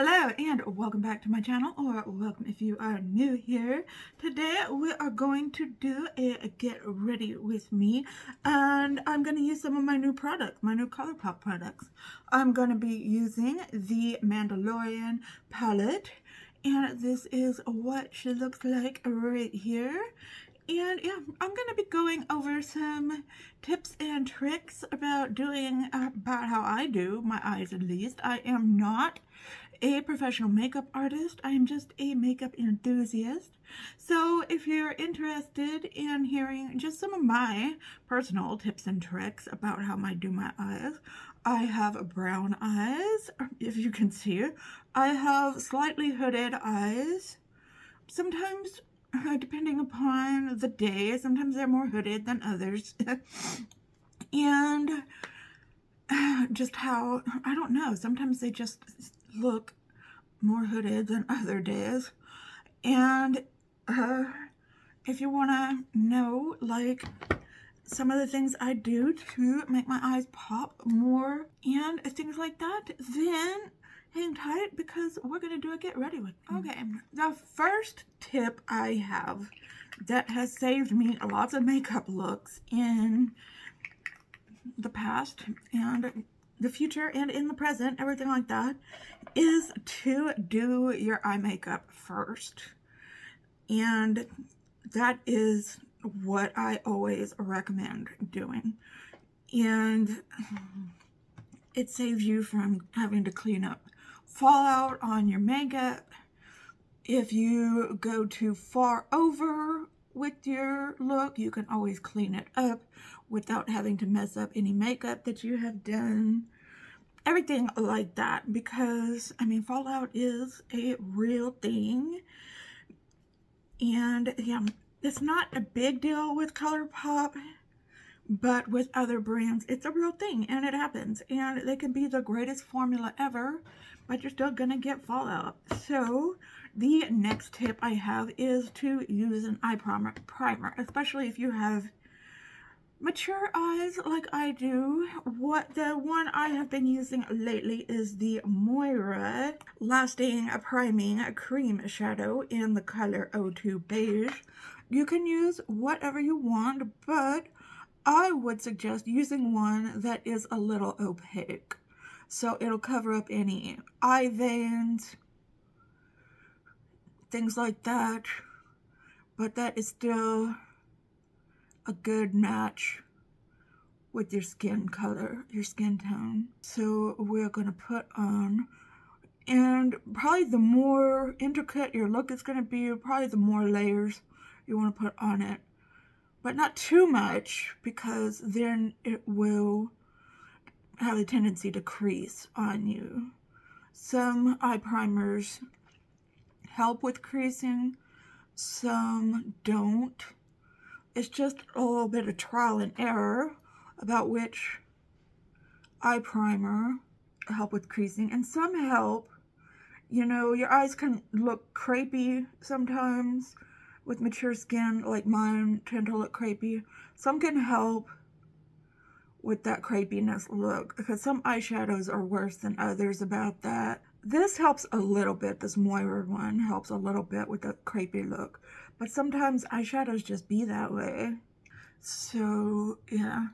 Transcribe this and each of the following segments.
Hello and welcome back to my channel, or welcome if you are new here. Today we are going to do a get ready with me, and I'm going to use some of my new products, my new Colourpop products. I'm going to be using the Mandalorian palette, and this is what she looks like right here. And yeah, I'm going to be going over some tips and tricks about how I do my eyes. At least I am not a professional makeup artist. I am just a makeup enthusiast. So if you're interested in hearing just some of my personal tips and tricks about how I do my eyes, I have brown eyes, if you can see. I have slightly hooded eyes. Sometimes, depending upon the day, sometimes they're more hooded than others. And just how, I don't know, sometimes they just look more hooded than other days. And if you want to know, like, some of the things I do to make my eyes pop more and things like that, then hang tight because we're going to do a get ready with me. Okay, the first tip I have that has saved me lots of makeup looks in the past and the future and in the present, everything like that, is to do your eye makeup first. And that is what I always recommend doing. And it saves you from having to clean up fallout on your makeup. If you go too far over with your look, you can always clean it up without having to mess up any makeup that you have done. Everything like that, because I mean, fallout is a real thing. And yeah, it's not a big deal with Colourpop, but with other brands it's a real thing, and it happens, and they can be the greatest formula ever, but you're still gonna get fallout. So the next tip I have is to use an eye primer, especially if you have mature eyes like I do. The one I have been using lately is the Moira Lasting Priming Cream Shadow in the color 02 Beige. You can use whatever you want, but I would suggest using one that is a little opaque, so it'll cover up any eye veins, things like that, but that is still a good match with your skin color, your skin tone. So we're gonna put on, and probably the more intricate your look is gonna be, probably the more layers you want to put on it, but not too much, because then it will have a tendency to crease on you. Some eye primers help with creasing, some don't. It's just a little bit of trial and error about which eye primer help with creasing, and some help. You know, your eyes can look crepey sometimes with mature skin, like mine tend to look crepey. Some can help with that crepiness look, because some eyeshadows are worse than others about that. This helps a little bit, this Moira one helps a little bit with the crepey look, but sometimes eyeshadows just be that way. So yeah,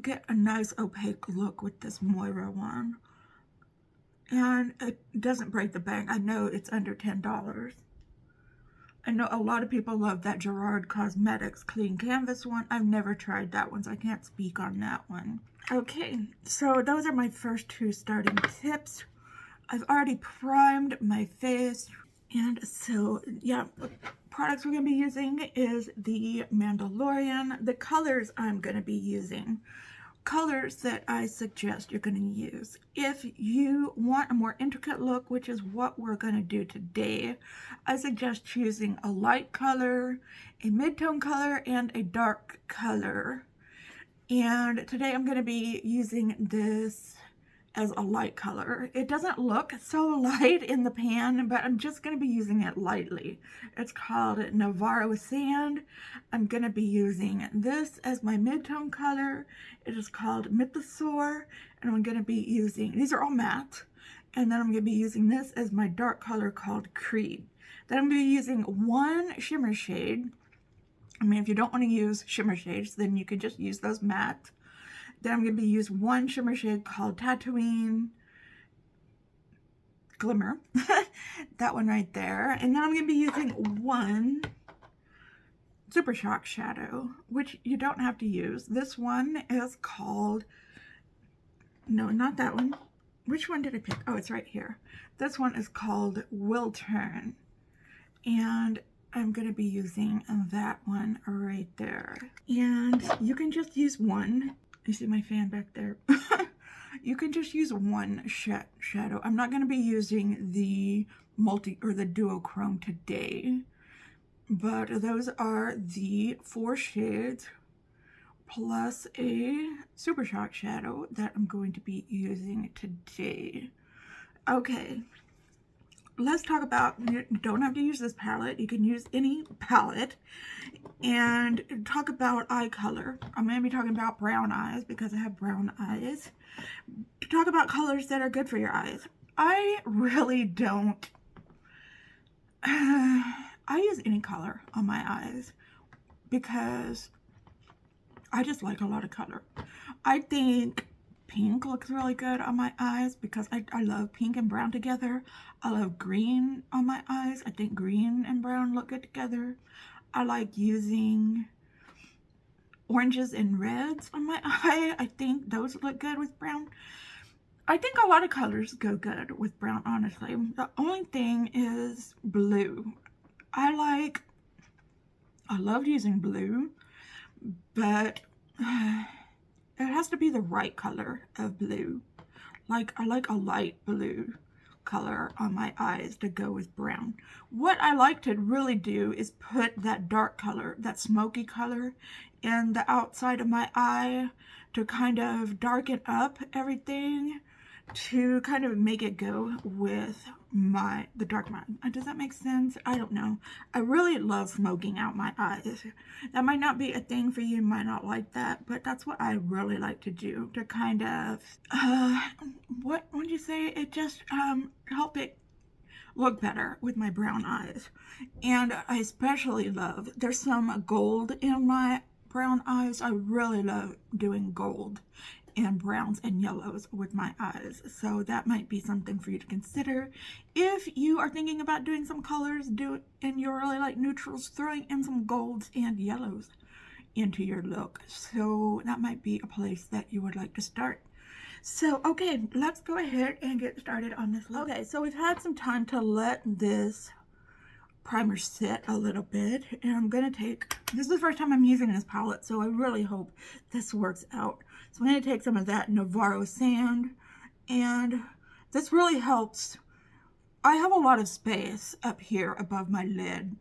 get a nice opaque look with this Moira one, and it doesn't break the bank. I know it's under $10. I know a lot of people love that Gerard Cosmetics Clean Canvas one. I've never tried that one, so I can't speak on that one. Okay, so those are my first two starting tips. I've already primed my face, and so yeah, the products we're going to be using is the Mandalorian. The colors I'm going to be using, colors that I suggest you're going to use if you want a more intricate look, which is what we're going to do today. I suggest choosing a light color, a mid-tone color, and a dark color. And today I'm going to be using this as a light color. It doesn't look so light in the pan, but I'm just going to be using it lightly. It's called Navarro Sand. I'm going to be using this as my mid-tone color. It is called Mythosaur, and I'm going to be using, these are all matte, And then I'm going to be using this as my dark color called Creed. Then I'm going to be using one shimmer shade. I mean, if you don't want to use shimmer shades, then you can just use those matte. Then I'm going to be using one shimmer shade called Tatooine Glimmer. That one right there. And then I'm going to be using one Super Shock shadow, which you don't have to use. This one is called, no, not that one. Which one did I pick? Oh, it's right here. This one is called Will Turn. And I'm going to be using that one right there. And you can just use one. You see my fan back there? You can just use one shadow. I'm not going to be using the multi or the duochrome today. But those are the 4 shades plus a Super Shock shadow that I'm going to be using today. Okay, let's talk about, you don't have to use this palette, you can use any palette, and talk about eye color. I'm going to be talking about brown eyes because I have brown eyes. To talk about colors that are good for your eyes. I really don't, I use any color on my eyes because I just like a lot of color. I think pink looks really good on my eyes because I love pink and brown together. I love green on my eyes. I think green and brown look good together. I like using oranges and reds on my eye. I think those look good with brown. I think a lot of colors go good with brown, honestly. The only thing is blue. I love using blue, but it has to be the right color of blue. Like, I like a light blue color on my eyes to go with brown. What I like to really do is put that dark color, that smoky color, in the outside of my eye to kind of darken up everything, to kind of make it go with the dark one. Does that make sense? I don't know. I really love smoking out my eyes. That might not be a thing for you, might not like that, but that's what I really like to do, to kind of, what would you say? It just, help it look better with my brown eyes. And I especially love, there's some gold in my brown eyes. I really love doing gold and browns and yellows with my eyes, so that might be something for you to consider if you are thinking about doing some colors, and you really like neutrals, throwing in some golds and yellows into your look. So that might be a place that you would like to start. So okay, let's go ahead and get started on this look. Okay, so we've had some time to let this primer sit a little bit, and I'm gonna take, this is the first time I'm using this palette, so I really hope this works out. So I'm gonna take some of that Navarro sand, and this really helps. I have a lot of space up here above my lid,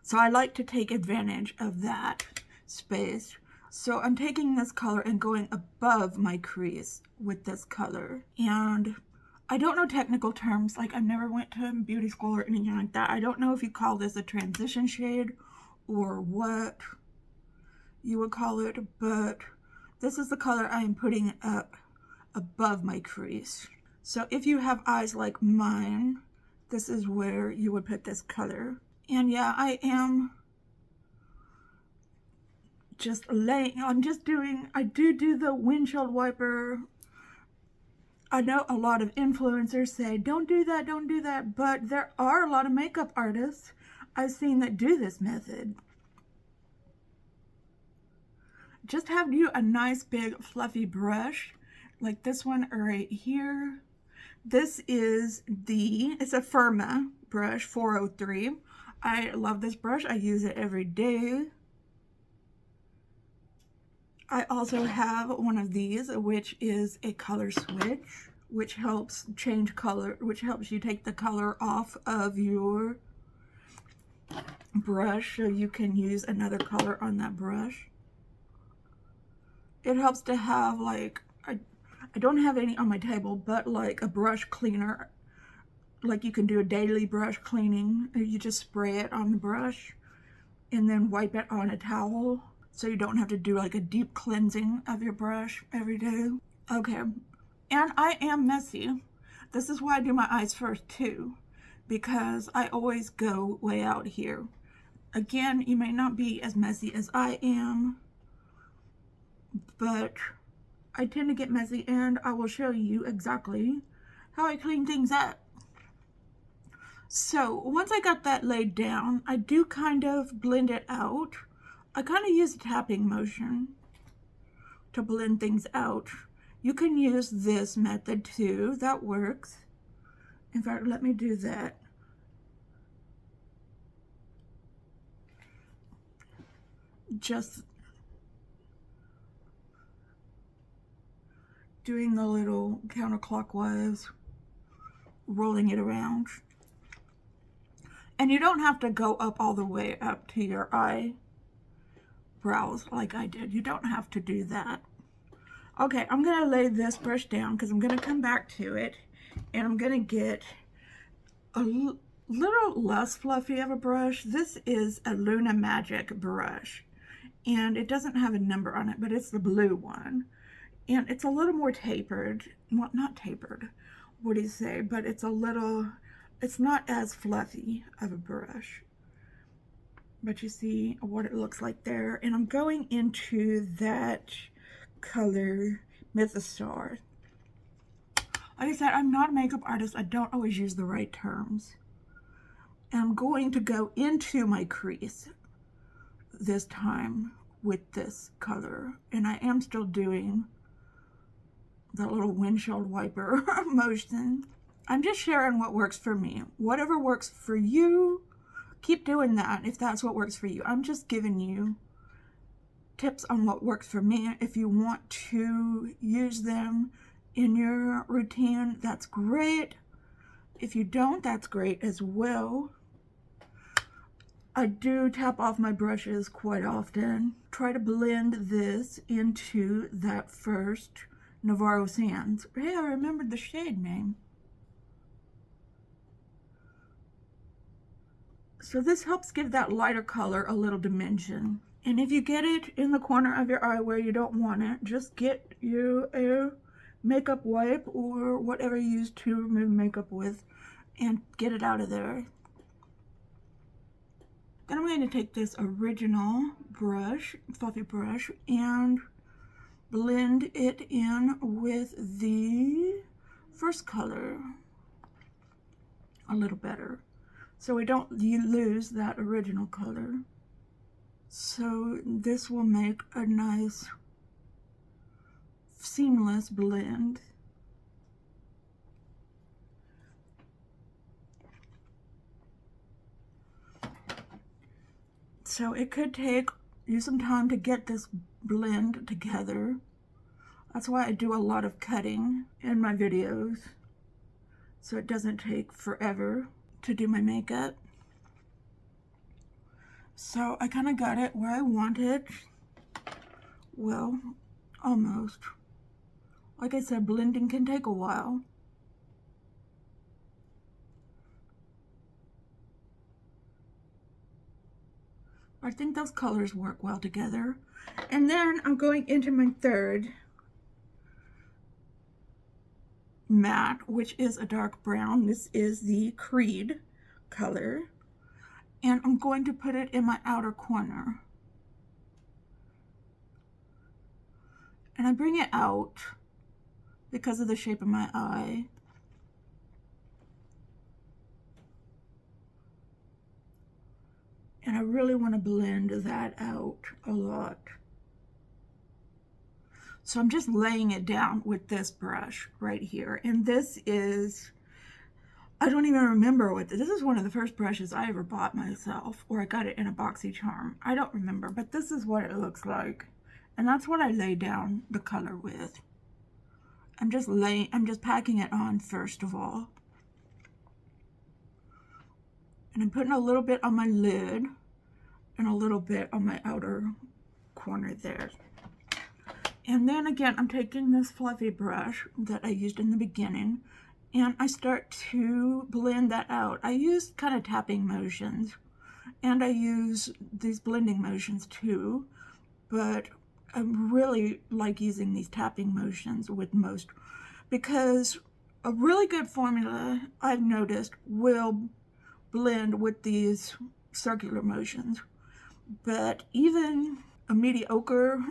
so I like to take advantage of that space. So I'm taking this color and going above my crease with this color. And I don't know technical terms, like I've never went to beauty school or anything like that. I don't know if you call this a transition shade or what you would call it, but this is the color I am putting up above my crease. So if you have eyes like mine, this is where you would put this color. And yeah, I am just I do the windshield wiper. I know a lot of influencers say, don't do that, but there are a lot of makeup artists I've seen that do this method. Just have you a nice big fluffy brush, like this one right here. This is it's a Firma brush, 403. I love this brush, I use it every day. I also have one of these, which is a color switch, which helps change color, which helps you take the color off of your brush so you can use another color on that brush. It helps to have, like, I don't have any on my table, but like a brush cleaner, like you can do a daily brush cleaning. You just spray it on the brush and then wipe it on a towel, so you don't have to do like a deep cleansing of your brush every day. Okay, and I am messy. This is why I do my eyes first too, because I always go way out here. Again, you may not be as messy as I am, but I tend to get messy, and I will show you exactly how I clean things up. So once I got that laid down, I do kind of blend it out. I kind of use a tapping motion to blend things out. You can use this method too, that works. In fact, let me do that. Just doing the little counterclockwise, rolling it around. And you don't have to go up all the way up to your eyebrows like I did. You don't have to do that. Okay, I'm gonna lay this brush down because I'm gonna come back to it, and I'm gonna get a little less fluffy of a brush. This is a Luna Magic brush, and it doesn't have a number on it, but it's the blue one. And it's a little more tapered. Well, not tapered, what do you say? But it's it's not as fluffy of a brush. But you see what it looks like there. And I'm going into that color Mythostar. Like I said, I'm not a makeup artist. I don't always use the right terms. And I'm going to go into my crease this time with this color. And I am still doing the little windshield wiper motion. I'm just sharing what works for me. Whatever works for you, keep doing that if that's what works for you. I'm just giving you tips on what works for me. If you want to use them in your routine, that's great. If you don't, that's great as well. I do tap off my brushes quite often. Try to blend this into that first Navarro Sands. Hey, I remembered the shade name. So this helps give that lighter color a little dimension. And if you get it in the corner of your eye where you don't want it, just get you a makeup wipe or whatever you use to remove makeup with and get it out of there. Then I'm going to take this original brush, fluffy brush, and blend it in with the first color a little better, so we don't lose that original color. So this will make a nice seamless blend. So it could take you some time to get this blend together. That's why I do a lot of cutting in my videos, so it doesn't take forever to do my makeup. So I kind of got it where I want it. Well, almost. Like I said, blending can take a while. I think those colors work well together. And then I'm going into my third matte, which is a dark brown. This is the Creed color. And I'm going to put it in my outer corner. And I bring it out because of the shape of my eye. And I really want to blend that out a lot. So I'm just laying it down with this brush right here. And this is, I don't even remember what this is. One of the first brushes I ever bought myself, or I got it in a BoxyCharm. I don't remember, but this is what it looks like. And that's what I lay down the color with. I'm just packing it on first of all. And I'm putting a little bit on my lid and a little bit on my outer corner there. And then again, I'm taking this fluffy brush that I used in the beginning, and I start to blend that out. I use kind of tapping motions, and I use these blending motions too, but I really like using these tapping motions with most, because A really good formula I've noticed will blend with these circular motions, but even a mediocre,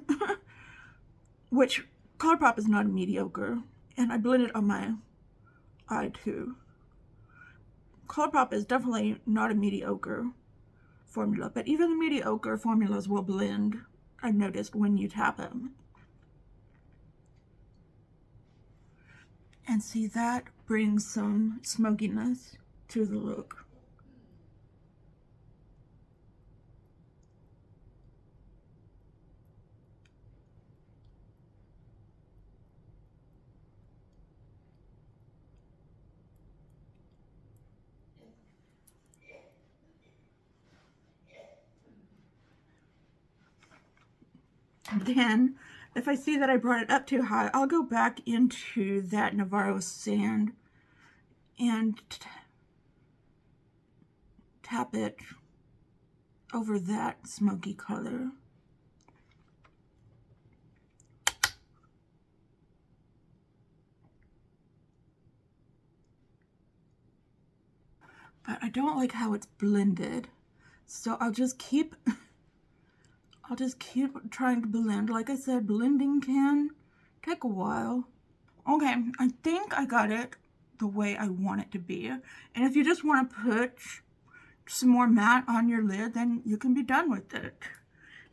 which Colourpop is not a mediocre, and I blend it on my eye too. Colourpop is definitely not a mediocre formula, but even the mediocre formulas will blend, I've noticed, when you tap them. And see, that brings some smokiness to the look. Then, if I see that I brought it up too high, I'll go back into that Navarro sand and tap it over that smoky color. But I don't like how it's blended, so I'll just keep trying to blend. Like I said, blending can take a while. Okay, I think I got it the way I want it to be. And if you just want to put some more matte on your lid, then you can be done with it.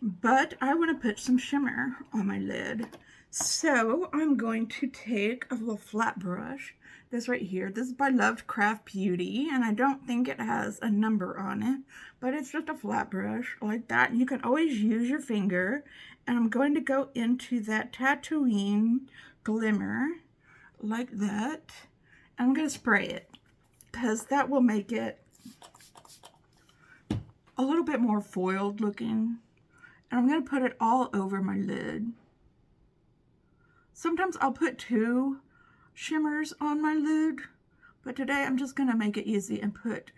But I want to put some shimmer on my lid. So I'm going to take a little flat brush. This right here, this is by Lovecraft Beauty, and I don't think it has a number on it, but it's just a flat brush like that. You can always use your finger, and I'm going to go into that Tatooine glimmer like that. I'm going to spray it because that will make it a little bit more foiled looking. And I'm going to put it all over my lid. Sometimes I'll put 2 shimmers on my lid, but today I'm just going to make it easy and put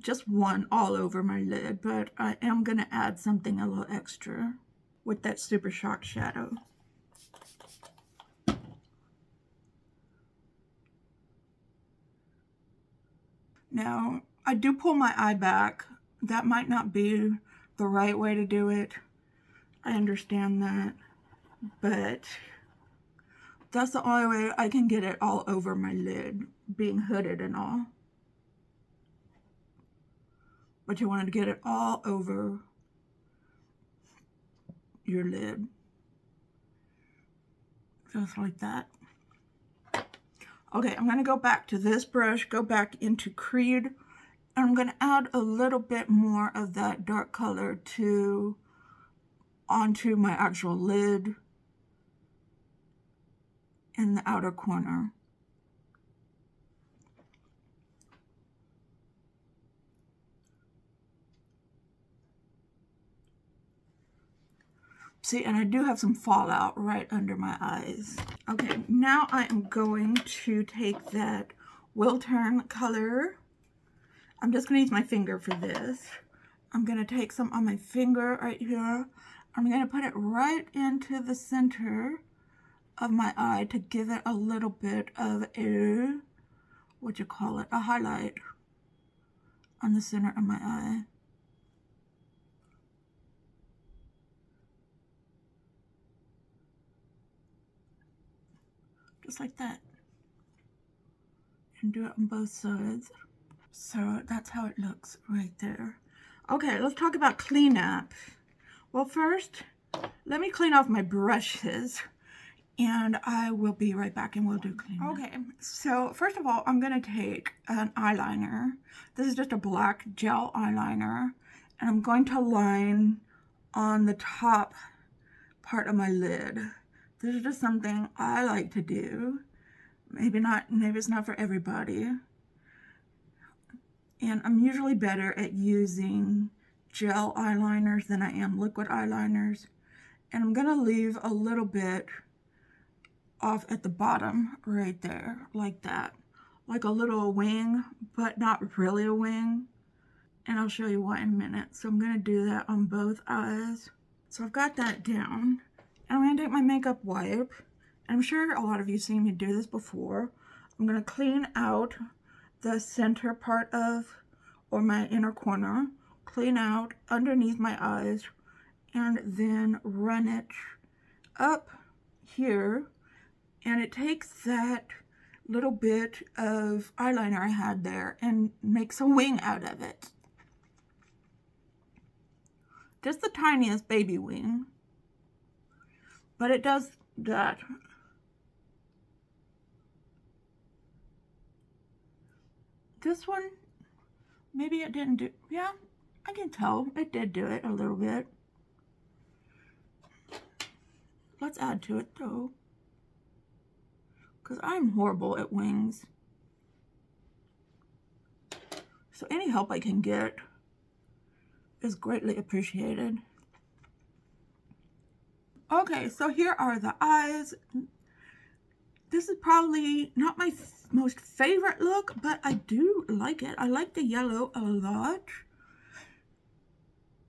just 1 all over my lid. But I am going to add something a little extra with that Super Shock shadow. Now, I do pull my eye back. That might not be the right way to do it. I understand that, but that's the only way I can get it all over my lid, being hooded and all. But you wanted to get it all over your lid. Just like that. Okay, I'm going to go back to this brush, go back into Creed, and I'm going to add a little bit more of that dark color onto my actual lid in the outer corner. See, and I do have some fallout right under my eyes. Okay, now I am going to take that Wiltern color. I'm just going to use my finger for this. I'm going to take some on my finger right here. I'm going to put it right into the center of my eye to give it a little bit of a, a highlight on the center of my eye. Just like that. And do it on both sides. So that's how it looks right there. Okay, let's talk about cleanup. Well, first, let me clean off my brushes, and I will be right back and we'll do cleanup. Okay, so first of all, I'm gonna take an eyeliner. This is just a black gel eyeliner, and I'm going to line on the top part of my lid. This is just something I like to do. Maybe it's not for everybody. And I'm usually better at using gel eyeliners than I am liquid eyeliners. And I'm gonna leave a little bit off at the bottom right there, like that. Like a little wing, but not really a wing. And I'll show you why in a minute. So I'm gonna do that on both eyes. So I've got that down. And I'm gonna take my makeup wipe I'm sure a lot of you have seen me do this before. I'm going to clean out the center part of, or my inner corner, clean out underneath my eyes, and then run it up here, and it takes that little bit of eyeliner I had there and makes a wing out of it. Just the tiniest baby wing, but it does that. This one, maybe it didn't do, yeah, I can tell it did do it a little bit. Let's add to it though, because I'm horrible at wings. So any help I can get is greatly appreciated. Okay, so here are the eyes. This is probably not my most favorite look, but I do like it. I like the yellow a lot.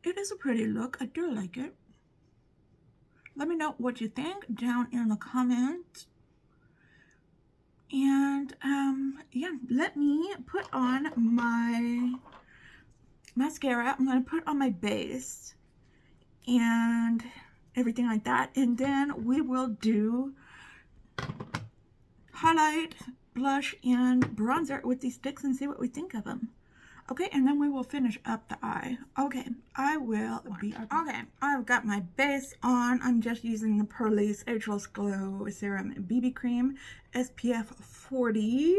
It is a pretty look. I do like it. Let me know what you think down in the comments. And yeah, let me put on my mascara. I'm going to put on my base and everything like that. And then we will do highlight, blush, and bronzer with these sticks and see what we think of them. Okay, and then we will finish up the eye. Okay, I will be... Okay, I've got my base on. I'm just using the Purlisse Ageless Glow Serum BB Cream, SPF 40.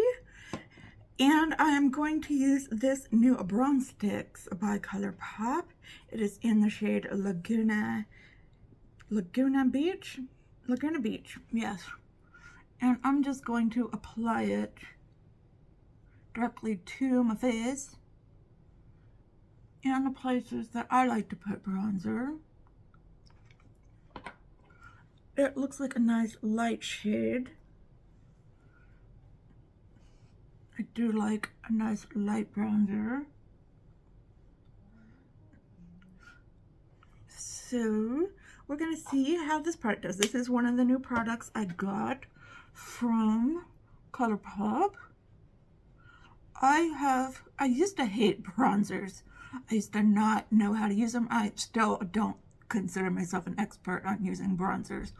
And I am going to use this new bronze sticks by Colourpop. It is in the shade Laguna Beach, yes. And I'm just going to apply it directly to my face and the places that I like to put bronzer. It looks like a nice light shade. I do like a nice light bronzer. So we're gonna see how this product does. This is one of the new products I got from Colourpop. I used to hate bronzers. I used to not know how to use them. I still don't consider myself an expert on using bronzers,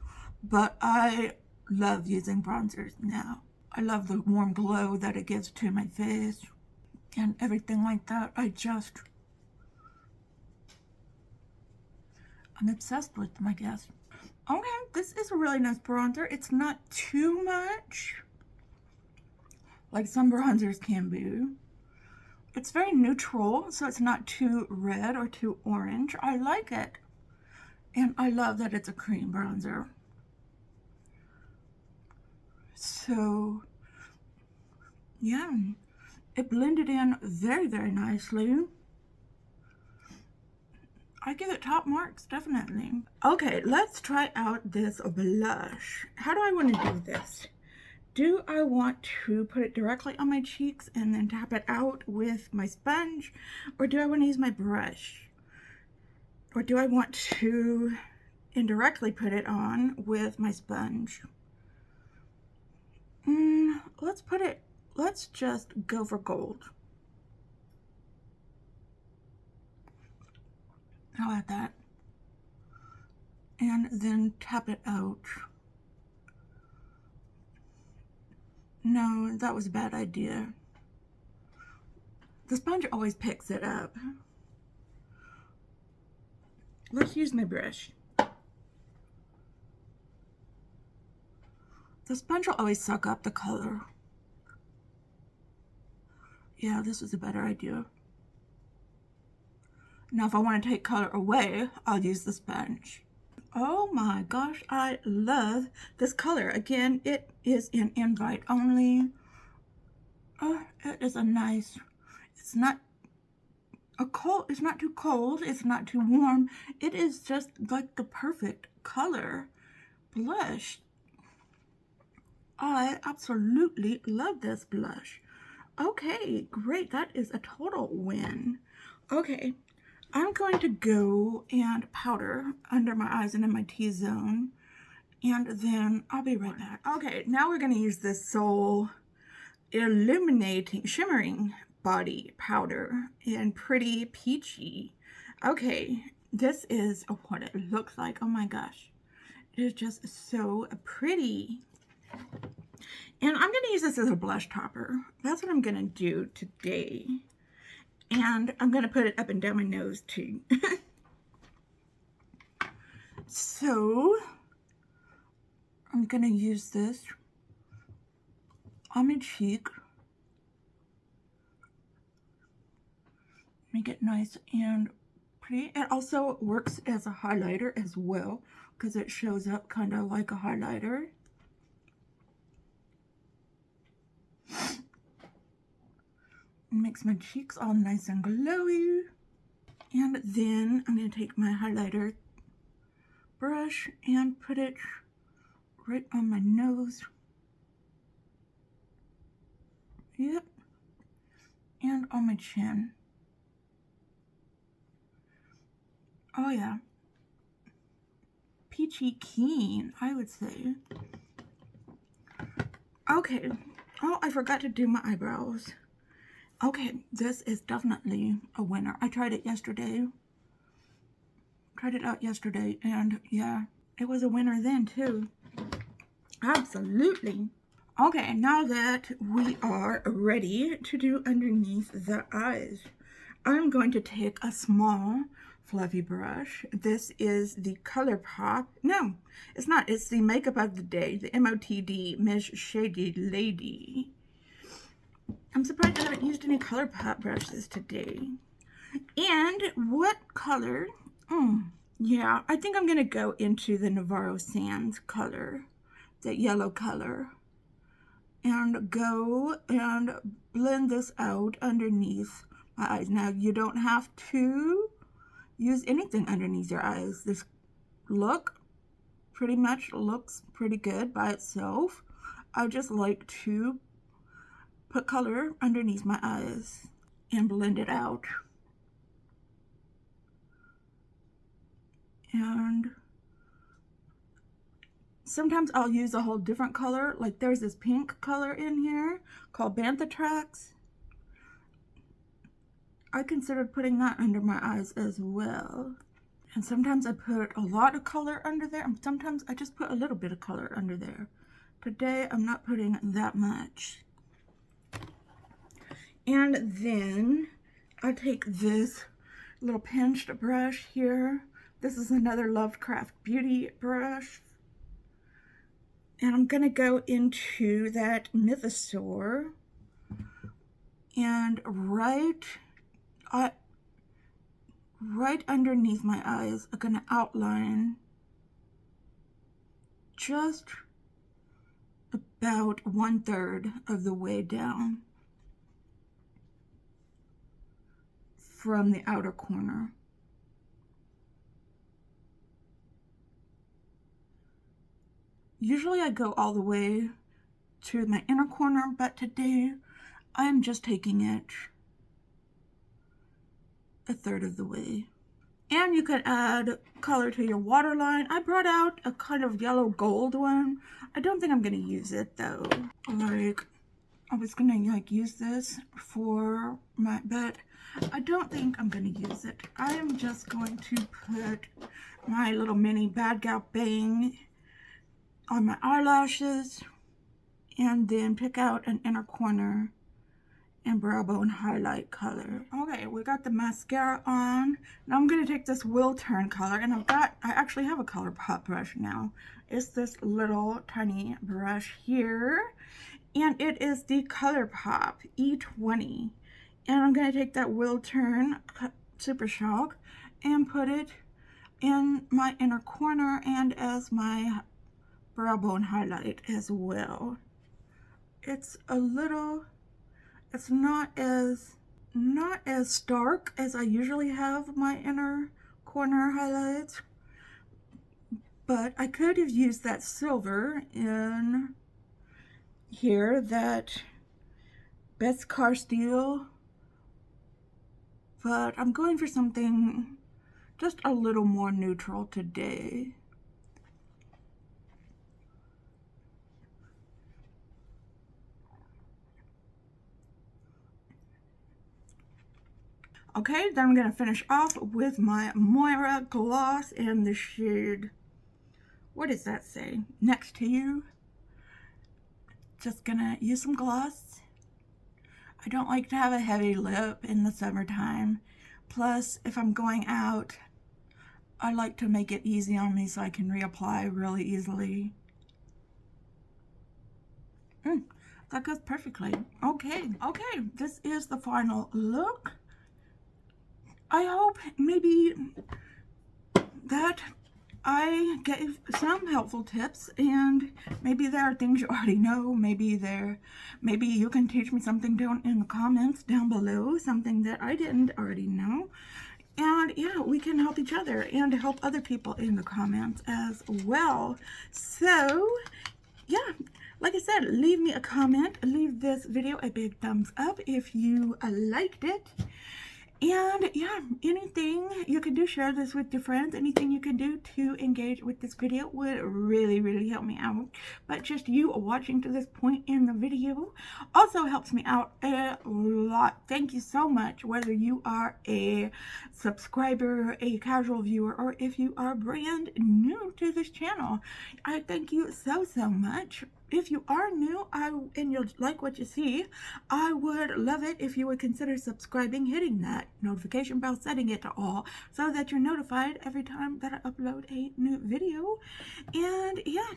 but I love using bronzers now. I love the warm glow that it gives to my face and everything like that. I'm obsessed with them, I guess. Okay, this is a really nice bronzer. It's not too much, like some bronzers can be. It's very neutral, so it's not too red or too orange. I like it. And I love that it's a cream bronzer. So, yeah, it blended in very, very nicely. I give it top marks, definitely. Okay, let's try out this blush. How do I want to do this? Do I want to put it directly on my cheeks and then tap it out with my sponge? Or do I want to use my brush? Or do I want to indirectly put it on with my sponge? Let's just go for gold. How about that? And then tap it out. No, that was a bad idea. The sponge always picks it up. Let's use my brush. The sponge will always suck up the color. Yeah, this was a better idea. Now, if I want to take color away, I'll use the sponge. Oh my gosh, I love this color. Again, it is in invite only. Oh, it is a nice, it's not too cold, it's not too warm. It is just like the perfect color blush. I absolutely love this blush. Okay, great. That is a total win. Okay, I'm going to go and powder under my eyes and in my T-zone. And then I'll be right back. Okay, now we're going to use this Soul Illuminating Shimmering Body Powder in Pretty Peachy. Okay, this is what it looks like. Oh my gosh. It is just so pretty. And I'm going to use this as a blush topper. That's what I'm going to do today. And I'm going to put it up and down my nose too. So, I'm going to use this on my cheek. Make it nice and pretty. It also works as a highlighter as well, because it shows up kind of like a highlighter. It makes my cheeks all nice and glowy. And then I'm going to take my highlighter brush and put it right on my nose. Yep. And on my chin. Oh yeah. Peachy keen, I would say. Okay. Oh, I forgot to do my eyebrows. Okay, this is definitely a winner. I tried it yesterday. Tried it out yesterday, and yeah, it was a winner then too. Absolutely. Okay, now that we are ready to do underneath the eyes, I'm going to take a small fluffy brush. This is the Colourpop. No, it's not. It's the Makeup of the Day, the MOTD Miss Shady Lady. I'm surprised I haven't used any Colourpop brushes today. And what color? Yeah, I think I'm going to go into the Navarro Sands color, the yellow color, and go and blend this out underneath my eyes. Now, you don't have to use anything underneath your eyes. This look pretty much looks pretty good by itself. I just like to put color underneath my eyes and blend it out. And sometimes I'll use a whole different color. Like there's this pink color in here called Banthatrax. I considered putting that under my eyes as well. And sometimes I put a lot of color under there, and sometimes I just put a little bit of color under there. Today I'm not putting that much. And then I take this little pinched brush here. This is another Lovecraft Beauty brush. And I'm going to go into that Mythosaur. And right underneath my eyes, I'm going to outline just about 1/3 of the way down from the outer corner. Usually I go all the way to my inner corner, but today I'm just taking it 1/3 of the way. And you could add color to your waterline. I brought out a kind of yellow gold one. I don't think I'm going to use it though. Like, I was going to like use this for my, but I don't think I'm going to use it. I am just going to put my little mini Bad Gal Bang on my eyelashes and then pick out an inner corner and brow bone highlight color. Okay, we got the mascara on. Now I'm going to take this Will Turn color, and I actually have a Colourpop brush now. It's this little tiny brush here, and it is the Colourpop E20. And I'm going to take that Will Turn Super Shock and put it in my inner corner and as my brow bone highlight as well. It's a little, it's not as stark as I usually have my inner corner highlights, but I could have used that silver in here, that Beth Carsteel, but I'm going for something just a little more neutral today. Okay, then I'm going to finish off with my Moira gloss in the shade, what does that say? Next to You. Just gonna use some gloss. I don't like to have a heavy lip in the summertime. Plus, if I'm going out, I like to make it easy on me so I can reapply really easily. That goes perfectly. Okay, this is the final look. I hope maybe that I gave some helpful tips, and maybe there are things you already know. Maybe you can teach me something down in the comments down below, something that I didn't already know. And yeah, we can help each other and help other people in the comments as well. So yeah, like I said, leave me a comment, leave this video a big thumbs up if you liked it. And yeah, anything you can do, share this with your friends. Anything you can do to engage with this video would really, really help me out. But just you watching to this point in the video also helps me out a lot. Thank you so much, whether you are a subscriber, a casual viewer, or if you are brand new to this channel. I thank you so much. If you are new and you like what you see, I would love it if you would consider subscribing, hitting that notification bell, setting it to all, so that you're notified every time that I upload a new video. And yeah,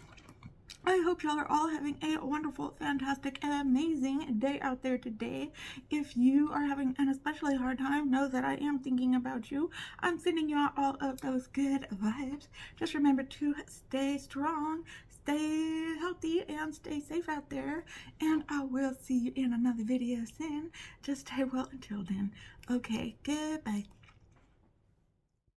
I hope y'all are all having a wonderful, fantastic, amazing day out there today. If you are having an especially hard time, know that I am thinking about you. I'm sending you out all of those good vibes. Just remember to stay strong, stay healthy, and stay safe out there. And I will see you in another video soon. Just stay well until then. Okay, goodbye.